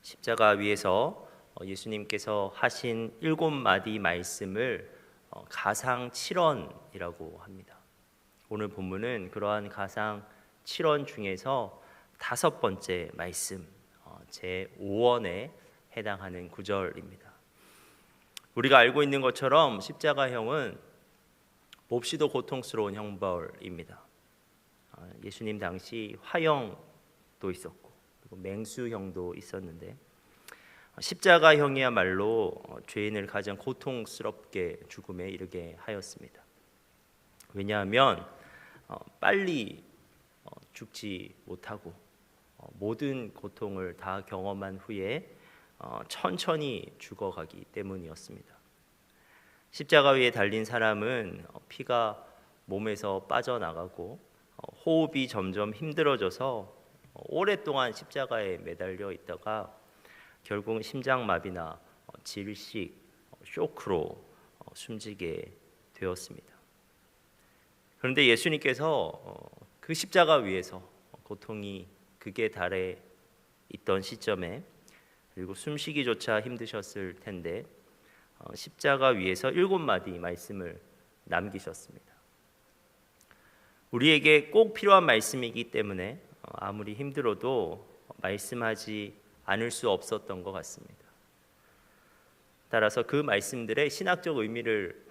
십자가 위에서 예수님께서 하신 7마디 말씀을 가상 7언이라고 합니다. 오늘 본문은 그러한 가상 7언 중에서 5번째 말씀, 제5언에 해당하는 구절입니다. 우리가 알고 있는 것처럼 십자가형은 몹시도 고통스러운 형벌입니다. 예수님 당시 화형도 있었고 그리고 맹수형도 있었는데 십자가형이야말로 죄인을 가장 고통스럽게 죽음에 이르게 하였습니다. 왜냐하면 빨리 죽지 못하고 모든 고통을 다 경험한 후에 천천히 죽어가기 때문이었습니다. 십자가 위에 달린 사람은 피가 몸에서 빠져나가고 호흡이 점점 힘들어져서 오랫동안 십자가에 매달려 있다가 결국은 심장마비나 질식, 쇼크로 숨지게 되었습니다. 그런데 예수님께서 그 십자가 위에서 고통이 극에 달해 있던 시점에 그리고 숨쉬기조차 힘드셨을 텐데 십자가 위에서 7마디 말씀을 남기셨습니다. 우리에게 꼭 필요한 말씀이기 때문에 아무리 힘들어도 말씀하지 않을 수 없었던 것 같습니다. 따라서 그 말씀들의 신학적 의미를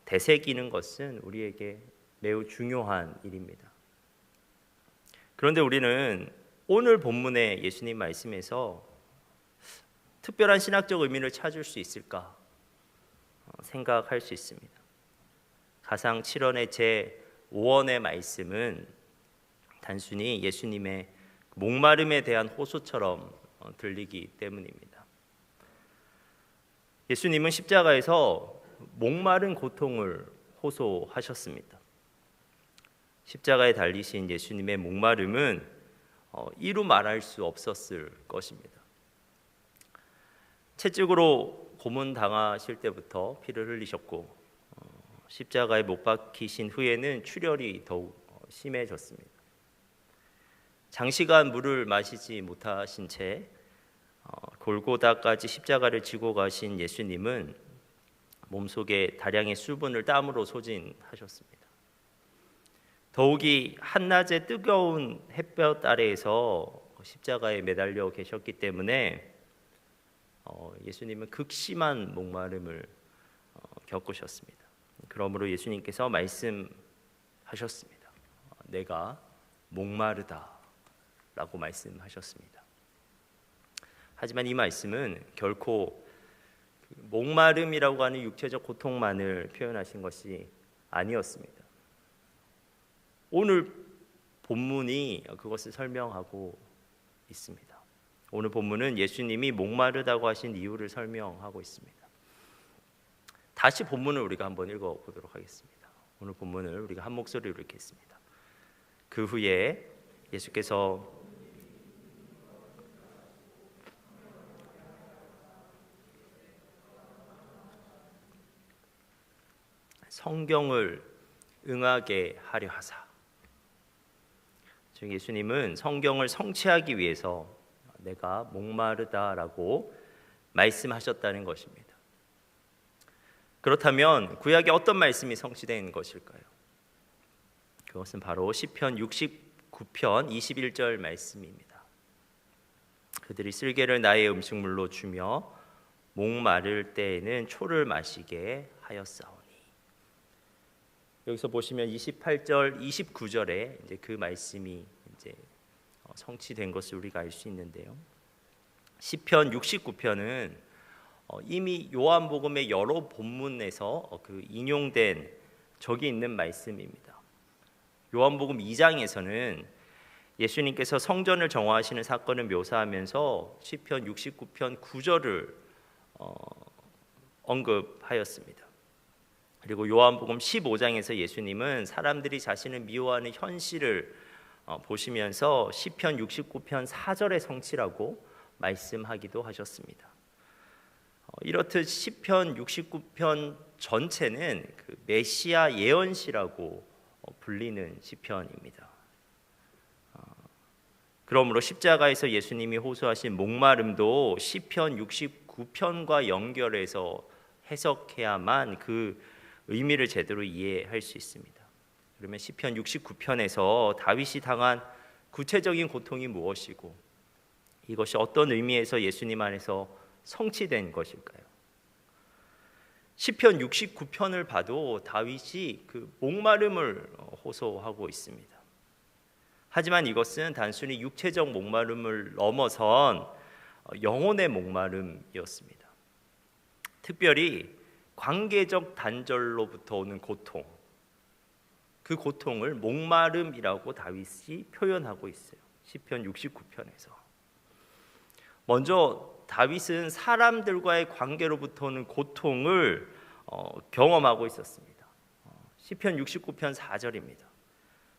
되새기는 것은 우리에게 매우 중요한 일입니다. 그런데 우리는 오늘 본문의 예수님 말씀에서 특별한 신학적 의미를 찾을 수 있을까 생각할 수 있습니다. 가상 7언의 제5언의 말씀은 단순히 예수님의 목마름에 대한 호소처럼 들리기 때문입니다. 예수님은 십자가에서 목마른 고통을 호소하셨습니다. 십자가에 달리신 예수님의 목마름은 이루 말할 수 없었을 것입니다. 채찍으로 고문당하실 때부터 피를 흘리셨고 십자가에 못 박히신 후에는 출혈이 더욱 심해졌습니다. 장시간 물을 마시지 못하신 채 골고다까지 십자가를 지고 가신 예수님은 몸속에 다량의 수분을 땀으로 소진하셨습니다. 더욱이 한낮의 뜨거운 햇볕 아래에서 십자가에 매달려 계셨기 때문에 예수님은 극심한 목마름을 겪으셨습니다. 그러므로 예수님께서 말씀하셨습니다. 내가 목마르다 라고 말씀하셨습니다. 하지만 이 말씀은 결코 목마름이라고 하는 육체적 고통만을 표현하신 것이 아니었습니다. 오늘 본문이 그것을 설명하고 있습니다. 오늘 본문은 예수님이 목마르다고 하신 이유를 설명하고 있습니다. 다시 본문을 우리가 한번 읽어보도록 하겠습니다. 오늘 본문을 우리가 한 목소리로 읽겠습니다. 그 후에 예수께서 성경을 응하게 하려 하사, 즉 예수님은 성경을 성취하기 위해서 내가 목마르다라고 말씀하셨다는 것입니다. 그렇다면 구약에 어떤 말씀이 성취된 것일까요? 그것은 바로 시편 69편 21절 말씀입니다. 그들이 쓸개를 나의 음식물로 주며 목마를 때에는 초를 마시게 하였사오니. 여기서 보시면 28절, 29절에 이제 그 말씀이 이제 성취된 것을 우리가 알 수 있는데요. 시편 69편은 이미 요한복음의 여러 본문에서 그 인용된 적이 있는 말씀입니다. 요한복음 2장에서는 예수님께서 성전을 정화하시는 사건을 묘사하면서 시편 69편 9절을 언급하였습니다. 그리고 요한복음 15장에서 예수님은 사람들이 자신을 미워하는 현실을 보시면서 시편 69편 4절의 성취라고 말씀하기도 하셨습니다. 이렇듯 시편 69편 전체는 그 메시아 예언시라고 불리는 시편입니다. 그러므로 십자가에서 예수님이 호소하신 목마름도 시편 69편과 연결해서 해석해야만 그 의미를 제대로 이해할 수 있습니다. 그러면 시편 69편에서 다윗이 당한 구체적인 고통이 무엇이고 이것이 어떤 의미에서 예수님 안에서 성취된 것일까요? 시편 69편을 봐도 다윗이 그 목마름을 호소하고 있습니다. 하지만 이것은 단순히 육체적 목마름을 넘어선 영혼의 목마름이었습니다. 특별히 관계적 단절로부터 오는 고통, 그 고통을 목마름이라고 다윗이 표현하고 있어요. 시편 69편에서. 먼저 다윗은 사람들과의 관계로부터 오는 고통을 경험하고 있었습니다. 시편 69편 4절입니다.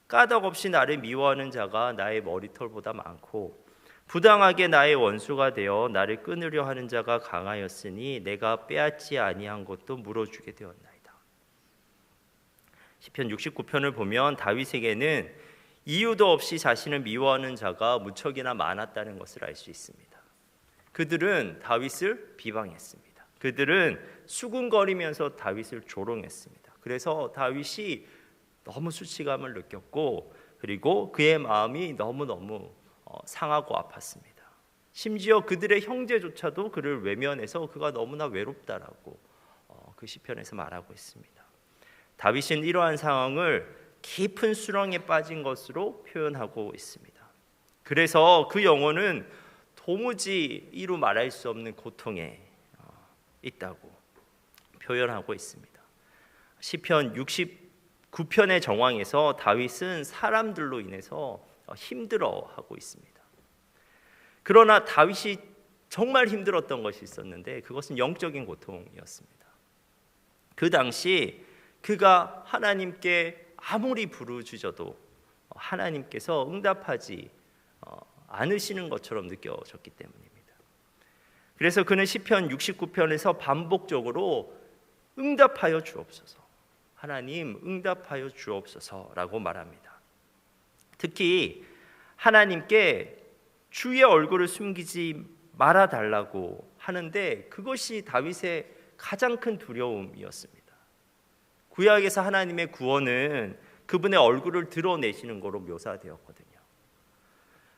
까닭없이 나를 미워하는 자가 나의 머리털보다 많고 부당하게 나의 원수가 되어 나를 끊으려 하는 자가 강하였으니 내가 빼앗지 아니한 것도 물어주게 되었나이다. 시편 69편을 보면 다윗에게는 이유도 없이 자신을 미워하는 자가 무척이나 많았다는 것을 알 수 있습니다. 그들은 다윗을 비방했습니다. 그들은 수군거리면서 다윗을 조롱했습니다. 그래서 다윗이 너무 수치감을 느꼈고 그리고 그의 마음이 너무너무 상하고 아팠습니다. 심지어 그들의 형제조차도 그를 외면해서 그가 너무나 외롭다라고 그 시편에서 말하고 있습니다. 다윗은 이러한 상황을 깊은 수렁에 빠진 것으로 표현하고 있습니다. 그래서 그 영혼은 도무지 이루 말할 수 없는 고통에 있다고 표현하고 있습니다. 시편 69편의 정황에서 다윗은 사람들로 인해서 힘들어하고 있습니다. 그러나 다윗이 정말 힘들었던 것이 있었는데 그것은 영적인 고통이었습니다. 그 당시 그가 하나님께 아무리 부르짖어도 하나님께서 응답하지 않으시는 것처럼 느껴졌기 때문입니다. 그래서 그는 시편 69편에서 반복적으로 응답하여 주옵소서, 하나님 응답하여 주옵소서라고 말합니다. 특히 하나님께 주의 얼굴을 숨기지 말아달라고 하는데 그것이 다윗의 가장 큰 두려움이었습니다. 구약에서 하나님의 구원은 그분의 얼굴을 드러내시는 것으로 묘사되었거든요.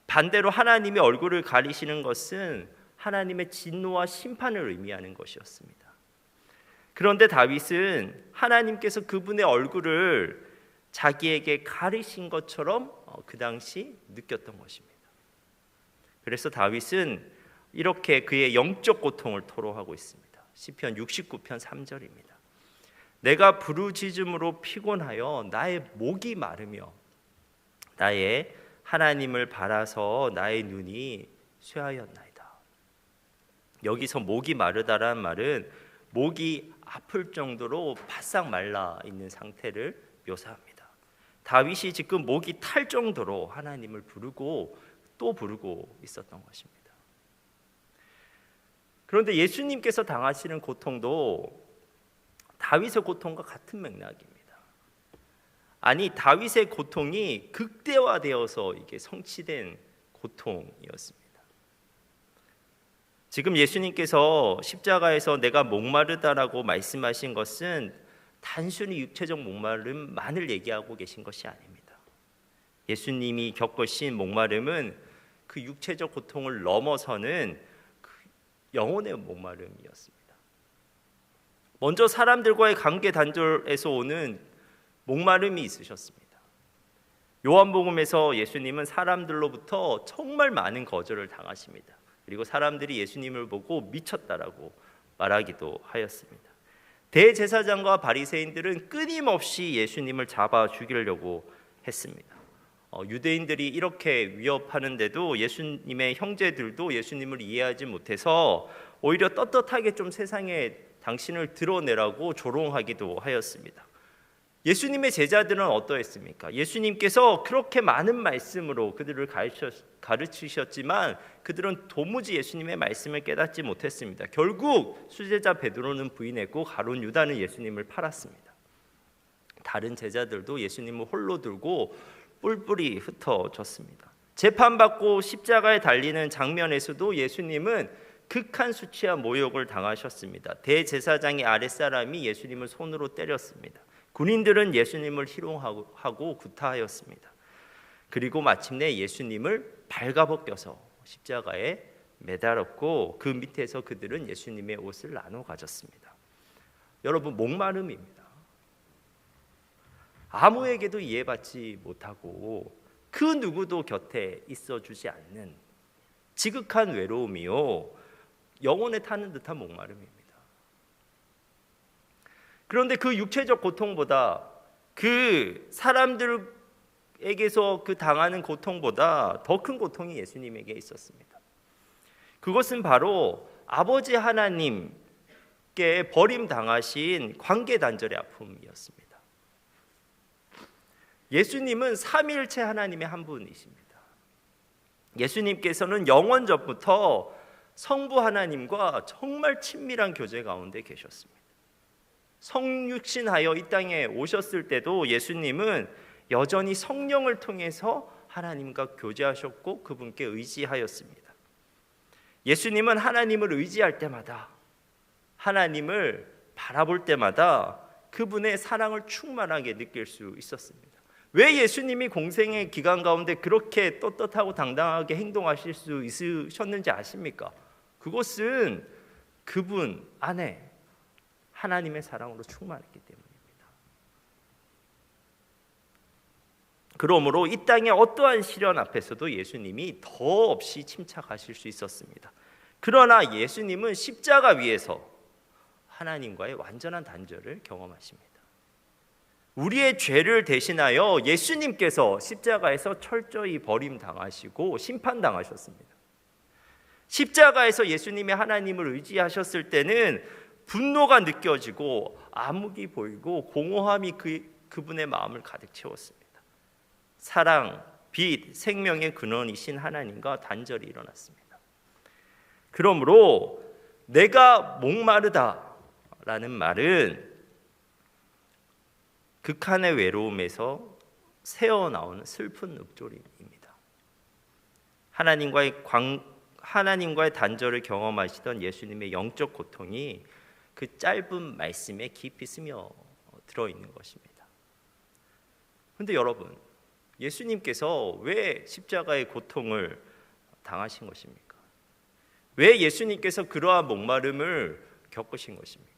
반대로 하나님의 얼굴을 가리시는 것은 하나님의 진노와 심판을 의미하는 것이었습니다. 그런데 다윗은 하나님께서 그분의 얼굴을 자기에게 가리신 것처럼 그 당시 느꼈던 것입니다. 그래서 다윗은 이렇게 그의 영적 고통을 토로하고 있습니다. 시편 69편 3절입니다. 내가 부르짖음으로 피곤하여 나의 목이 마르며 나의 하나님을 바라서 나의 눈이 쇠하였나이다. 여기서 목이 마르다라는 말은 목이 아플 정도로 바싹 말라 있는 상태를 묘사합니다. 다윗이 지금 목이 탈 정도로 하나님을 부르고 또 부르고 있었던 것입니다. 그런데 예수님께서 당하시는 고통도 다윗의 고통과 같은 맥락입니다. 아니, 다윗의 고통이 극대화되어서 이게 성취된 고통이었습니다. 지금 예수님께서 십자가에서 내가 목마르다라고 말씀하신 것은 단순히 육체적 목마름만을 얘기하고 계신 것이 아닙니다. 예수님이 겪으신 목마름은 그 육체적 고통을 넘어서는 그 영혼의 목마름이었습니다. 먼저 사람들과의 관계 단절에서 오는 목마름이 있으셨습니다. 요한복음에서 예수님은 사람들로부터 정말 많은 거절을 당하십니다. 그리고 사람들이 예수님을 보고 미쳤다라고 말하기도 하였습니다. 대제사장과 바리새인들은 끊임없이 예수님을 잡아 죽이려고 했습니다. 유대인들이 이렇게 위협하는데도 예수님의 형제들도 예수님을 이해하지 못해서 오히려 떳떳하게 좀 세상에 당신을 드러내라고 조롱하기도 하였습니다. 예수님의 제자들은 어떠했습니까? 예수님께서 그렇게 많은 말씀으로 그들을 가르치셨지만 그들은 도무지 예수님의 말씀을 깨닫지 못했습니다. 결국 수제자 베드로는 부인했고 가룟 유다는 예수님을 팔았습니다. 다른 제자들도 예수님을 홀로 들고 뿔뿔이 흩어졌습니다. 재판받고 십자가에 달리는 장면에서도 예수님은 극한 수치와 모욕을 당하셨습니다. 대제사장의 아랫사람이 예수님을 손으로 때렸습니다. 군인들은 예수님을 희롱하고 구타하였습니다. 그리고 마침내 예수님을 발가벗겨서 십자가에 매달았고 그 밑에서 그들은 예수님의 옷을 나눠 가졌습니다. 여러분, 목마름입니다. 아무에게도 이해받지 못하고 그 누구도 곁에 있어주지 않는 지극한 외로움이요, 영혼에 타는 듯한 목마름입니다. 그런데 그 육체적 고통보다, 그 사람들에게서 그 당하는 고통보다 더 큰 고통이 예수님에게 있었습니다. 그것은 바로 아버지 하나님께 버림당하신 관계 단절의 아픔이었습니다. 예수님은 삼위일체 하나님의 한 분이십니다. 예수님께서는 영원 전부터 성부 하나님과 정말 친밀한 교제 가운데 계셨습니다. 성육신하여 이 땅에 오셨을 때도 예수님은 여전히 성령을 통해서 하나님과 교제하셨고 그분께 의지하였습니다. 예수님은 하나님을 의지할 때마다, 하나님을 바라볼 때마다 그분의 사랑을 충만하게 느낄 수 있었습니다. 왜 예수님이 공생의 기간 가운데 그렇게 떳떳하고 당당하게 행동하실 수 있으셨는지 아십니까? 그것은 그분 안에 하나님의 사랑으로 충만했기 때문입니다. 그러므로 이 땅의 어떠한 시련 앞에서도 예수님이 더없이 침착하실 수 있었습니다. 그러나 예수님은 십자가 위에서 하나님과의 완전한 단절을 경험하십니다. 우리의 죄를 대신하여 예수님께서 십자가에서 철저히 버림당하시고 심판당하셨습니다. 십자가에서 예수님이 하나님을 의지하셨을 때는 분노가 느껴지고 암흑이 보이고 공허함이 그분의 마음을 가득 채웠습니다. 사랑, 빛, 생명의 근원이신 하나님과 단절이 일어났습니다. 그러므로 내가 목마르다라는 말은 극한의 외로움에서 새어나오는 슬픈 읊조림입니다. 하나님과의 단절을 경험하시던 예수님의 영적 고통이 그 짧은 말씀에 깊이 스며 들어있는 것입니다. 그런데 여러분, 예수님께서 왜 십자가의 고통을 당하신 것입니까? 왜 예수님께서 그러한 목마름을 겪으신 것입니까?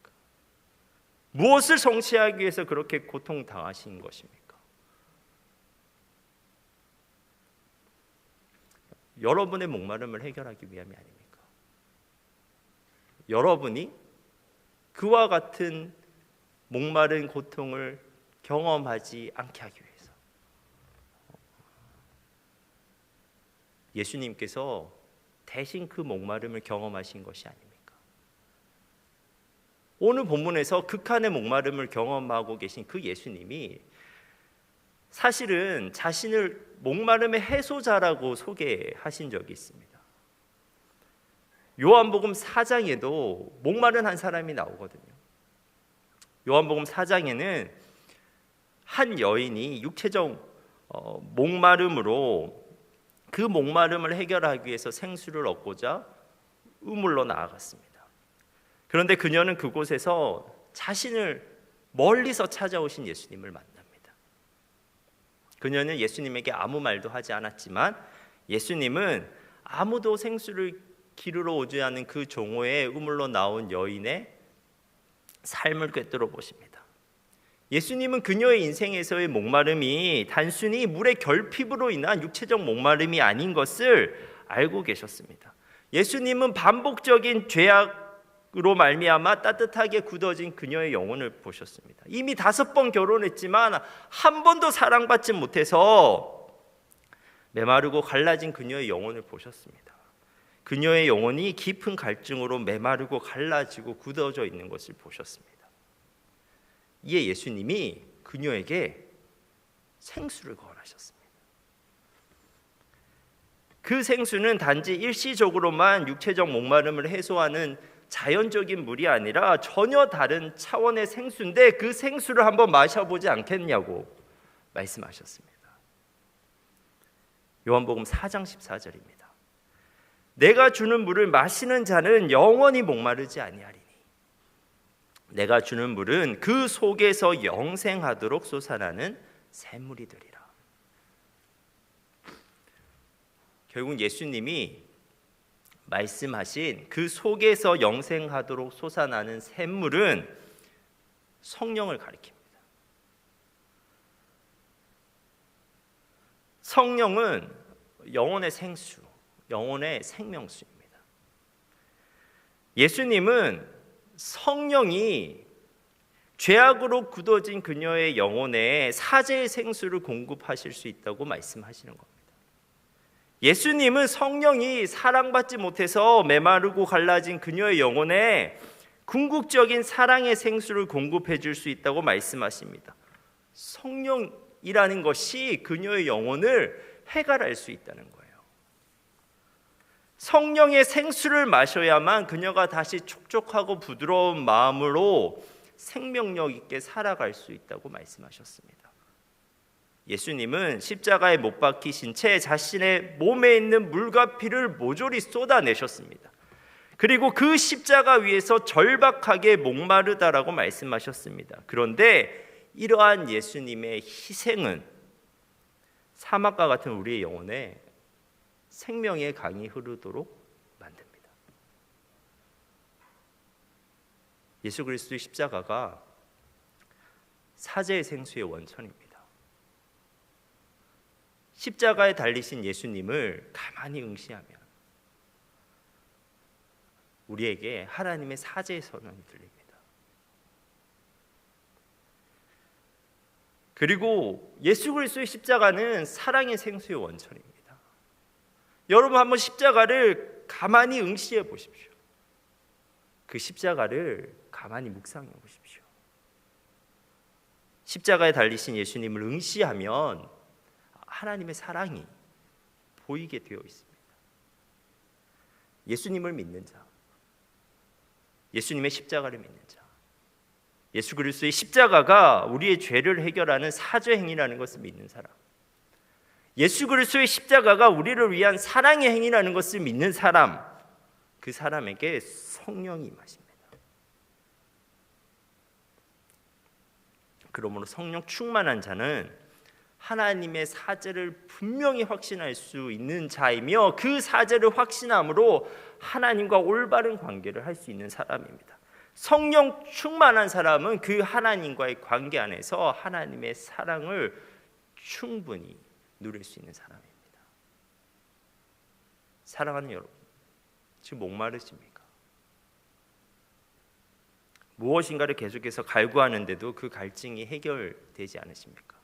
무엇을 성취하기 위해서 그렇게 고통당하신 것입니까? 여러분의 목마름을 해결하기 위함이 아닙니까? 여러분이 그와 같은 목마른 고통을 경험하지 않게 하기 위해서 예수님께서 대신 그 목마름을 경험하신 것이 아닙니까? 오늘 본문에서 극한의 목마름을 경험하고 계신 그 예수님이 사실은 자신을 목마름의 해소자라고 소개하신 적이 있습니다. 요한복음 4장에도 목마른 한 사람이 나오거든요. 요한복음 4장에는 한 여인이 육체적 목마름으로 그 목마름을 해결하기 위해서 생수를 얻고자 우물로 나아갔습니다. 그런데 그녀는 그곳에서 자신을 멀리서 찾아오신 예수님을 만납니다. 그녀는 예수님에게 아무 말도 하지 않았지만 예수님은 아무도 생수를 기르러 오지 않은 그 종호의 우물로 나온 여인의 삶을 꿰뚫어 보십니다. 예수님은 그녀의 인생에서의 목마름이 단순히 물의 결핍으로 인한 육체적 목마름이 아닌 것을 알고 계셨습니다. 예수님은 반복적인 죄악으로 말미암아 따뜻하게 굳어진 그녀의 영혼을 보셨습니다. 이미 5번 결혼했지만 한 번도 사랑받지 못해서 메마르고 갈라진 그녀의 영혼을 보셨습니다. 그녀의 영혼이 깊은 갈증으로 메마르고 갈라지고 굳어져 있는 것을 보셨습니다. 이에 예수님이 그녀에게 생수를 거하셨습니다. 그 생수는 단지 일시적으로만 육체적 목마름을 해소하는 자연적인 물이 아니라 전혀 다른 차원의 생수인데 그 생수를 한번 마셔보지 않겠냐고 말씀하셨습니다. 요한복음 4장 14절입니다. 내가 주는 물을 마시는 자는 영원히 목마르지 아니하리니 내가 주는 물은 그 속에서 영생하도록 솟아나는 샘물이 되리라. 결국 예수님이 말씀하신 그 속에서 영생하도록 솟아나는 샘물은 성령을 가리킵니다. 성령은 영혼의 생수, 영혼의 생명수입니다. 예수님은 성령이 죄악으로 굳어진 그녀의 영혼에 사제의 생수를 공급하실 수 있다고 말씀하시는 겁니다. 예수님은 성령이 사랑받지 못해서 메마르고 갈라진 그녀의 영혼에 궁극적인 사랑의 생수를 공급해 줄 수 있다고 말씀하십니다. 성령이라는 것이 그녀의 영혼을 해갈할 수 있다는 거예요. 성령의 생수를 마셔야만 그녀가 다시 촉촉하고 부드러운 마음으로 생명력 있게 살아갈 수 있다고 말씀하셨습니다. 예수님은 십자가에 못 박히신 채 자신의 몸에 있는 물과 피를 모조리 쏟아내셨습니다. 그리고 그 십자가 위에서 절박하게 목마르다라고 말씀하셨습니다. 그런데 이러한 예수님의 희생은 사막과 같은 우리의 영혼에 생명의 강이 흐르도록 만듭니다. 예수 그리스도의 십자가가 사제의 생수의 원천입니다. 십자가에 달리신 예수님을 가만히 응시하면 우리에게 하나님의 사제의 선언이 들립니다. 그리고 예수 그리스도의 십자가는 사랑의 생수의 원천입니다. 여러분 한번 십자가를 가만히 응시해 보십시오. 그 십자가를 가만히 묵상해 보십시오. 십자가에 달리신 예수님을 응시하면 하나님의 사랑이 보이게 되어 있습니다. 예수님을 믿는 자, 예수님의 십자가를 믿는 자, 예수 그리스도의 십자가가 우리의 죄를 해결하는 사죄 행위라는 것을 믿는 사람, 예수 그리스도의 십자가가 우리를 위한 사랑의 행위라는 것을 믿는 사람, 그 사람에게 성령이 임하십니다. 그러므로 성령 충만한 자는 하나님의 사죄를 분명히 확신할 수 있는 자이며 그 사죄를 확신함으로 하나님과 올바른 관계를 할 수 있는 사람입니다. 성령 충만한 사람은 그 하나님과의 관계 안에서 하나님의 사랑을 충분히 누릴 수 있는 사람입니다. 사랑하는 여러분, 지금 목마르십니까? 무엇인가를 계속해서 갈구하는데도 그 갈증이 해결되지 않으십니까?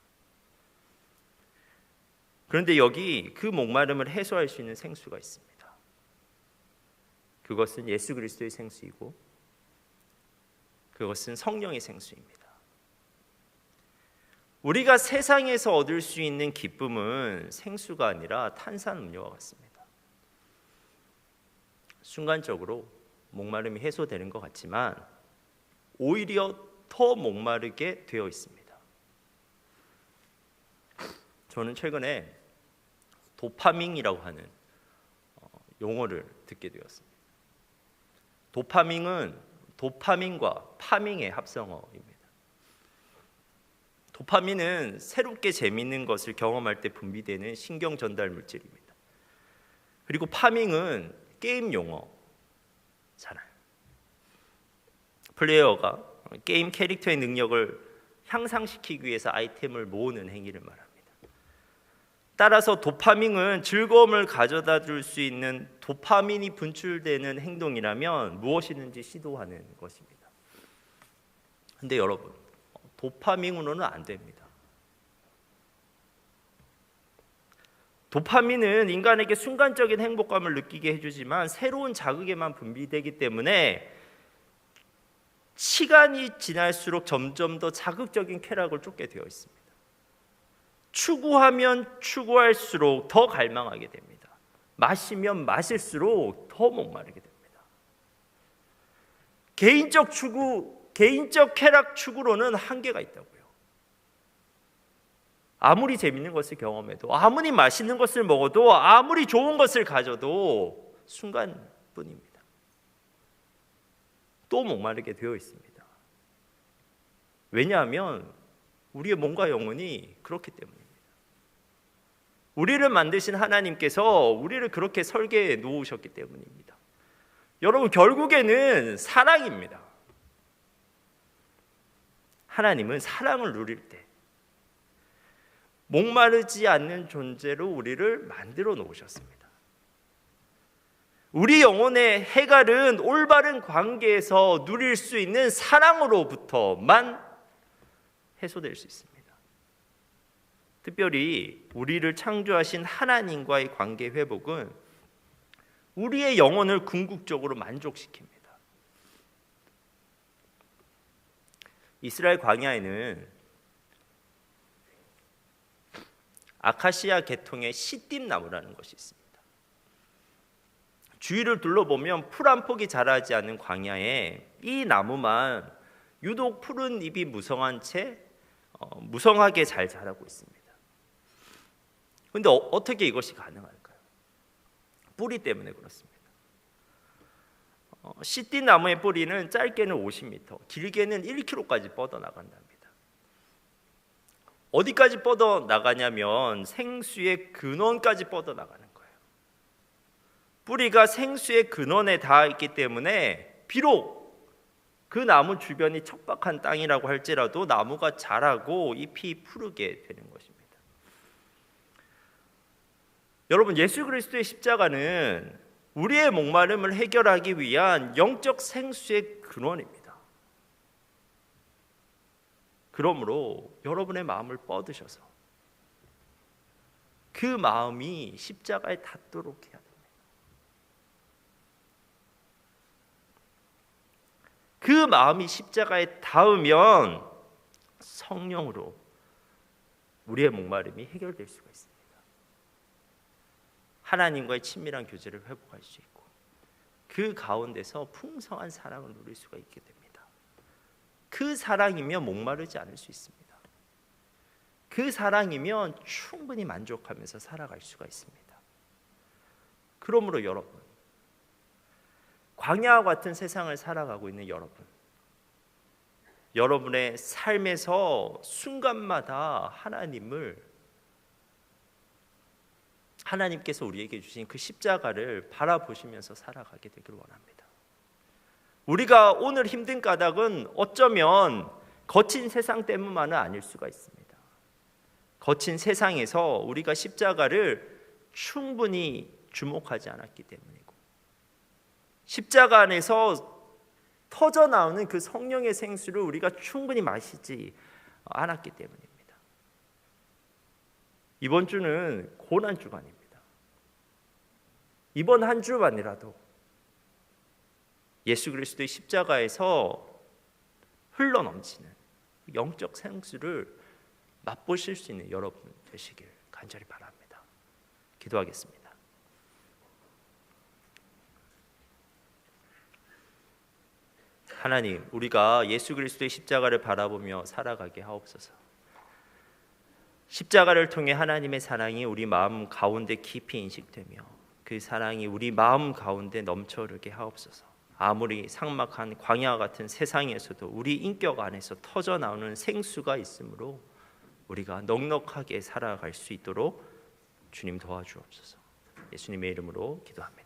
그런데 여기 그 목마름을 해소할 수 있는 생수가 있습니다. 그것은 예수 그리스도의 생수이고 그것은 성령의 생수입니다. 우리가 세상에서 얻을 수 있는 기쁨은 생수가 아니라 탄산음료와 같습니다. 순간적으로 목마름이 해소되는 것 같지만 오히려 더 목마르게 되어 있습니다. 저는 최근에 도파민이라고 하는 용어를 듣게 되었습니다. 도파민은 도파민과 파밍의 합성어입니다. 도파민은 새롭게 재미있는 것을 경험할 때 분비되는 신경 전달 물질입니다. 그리고 파밍은 게임 용어잖아요. 플레이어가 게임 캐릭터의 능력을 향상시키기 위해서 아이템을 모으는 행위를 말합니다. 따라서 도파민은 즐거움을 가져다 줄 수 있는 도파민이 분출되는 행동이라면 무엇이든지 시도하는 것입니다. 근데 여러분, 도파민으로는 안 됩니다. 도파민은 인간에게 순간적인 행복감을 느끼게 해주지만 새로운 자극에만 분비되기 때문에 시간이 지날수록 점점 더 자극적인 쾌락을 쫓게 되어 있습니다. 추구하면 추구할수록 더 갈망하게 됩니다. 마시면 마실수록 더 목마르게 됩니다. 개인적 추구, 개인적 쾌락 추구로는 한계가 있다고요. 아무리 재밌는 것을 경험해도, 아무리 맛있는 것을 먹어도, 아무리 좋은 것을 가져도 순간뿐입니다. 또 목마르게 되어 있습니다. 왜냐하면 우리의 몸과 영혼이 그렇기 때문입니다. 우리를 만드신 하나님께서 우리를 그렇게 설계해 놓으셨기 때문입니다. 여러분, 결국에는 사랑입니다. 하나님은 사랑을 누릴 때 목마르지 않는 존재로 우리를 만들어 놓으셨습니다. 우리 영혼의 해갈은 올바른 관계에서 누릴 수 있는 사랑으로부터만 해소될 수 있습니다. 특별히 우리를 창조하신 하나님과의 관계 회복은 우리의 영혼을 궁극적으로 만족시킵니다. 이스라엘 광야에는 아카시아 계통의 시띠 나무라는 것이 있습니다. 주위를 둘러보면 풀 한 폭이 자라지 않은 광야에 이 나무만 유독 푸른 잎이 무성한 채 무성하게 잘 자라고 있습니다. 그런데 어떻게 이것이 가능할까요? 뿌리 때문에 그렇습니다. 시띠 나무의 뿌리는 짧게는 50m, 길게는 1km까지 뻗어나간답니다. 어디까지 뻗어나가냐면 생수의 근원까지 뻗어나가는 거예요. 뿌리가 생수의 근원에 닿아 있기 때문에 비록 그 나무 주변이 척박한 땅이라고 할지라도 나무가 자라고 잎이 푸르게 되는 것입니다. 여러분, 예수 그리스도의 십자가는 우리의 목마름을 해결하기 위한 영적 생수의 근원입니다. 그러므로 여러분의 마음을 뻗으셔서 그 마음이 십자가에 닿도록 해야 됩니다. 그 마음이 십자가에 닿으면 성령으로 우리의 목마름이 해결될 수가 있습니다. 하나님과의 친밀한 교제를 회복할 수 있고 그 가운데서 풍성한 사랑을 누릴 수가 있게 됩니다. 그 사랑이면 목마르지 않을 수 있습니다. 그 사랑이면 충분히 만족하면서 살아갈 수가 있습니다. 그러므로 여러분, 광야와 같은 세상을 살아가고 있는 여러분, 여러분의 삶에서 순간마다 하나님께서 우리에게 주신 그 십자가를 바라보시면서 살아가게 되길 원합니다. 우리가 오늘 힘든 까닭은 어쩌면 거친 세상 때문만은 아닐 수가 있습니다. 거친 세상에서 우리가 십자가를 충분히 주목하지 않았기 때문이고, 십자가 안에서 터져나오는 그 성령의 생수를 우리가 충분히 마시지 않았기 때문입니다. 이번 주는 고난 주간입니다. 이번 한 주만이라도 예수 그리스도의 십자가에서 흘러넘치는 영적 생수를 맛보실 수 있는 여러분 되시길 간절히 바랍니다. 기도하겠습니다. 하나님, 우리가 예수 그리스도의 십자가를 바라보며 살아가게 하옵소서. 십자가를 통해 하나님의 사랑이 우리 마음 가운데 깊이 인식되며 그 사랑이 우리 마음 가운데 넘쳐 흐르게 하옵소서. 아무리 삭막한 광야 같은 세상에서도 우리 인격 안에서 터져 나오는 생수가 있으므로 우리가 넉넉하게 살아갈 수 있도록 주님 도와주옵소서. 예수님의 이름으로 기도합니다.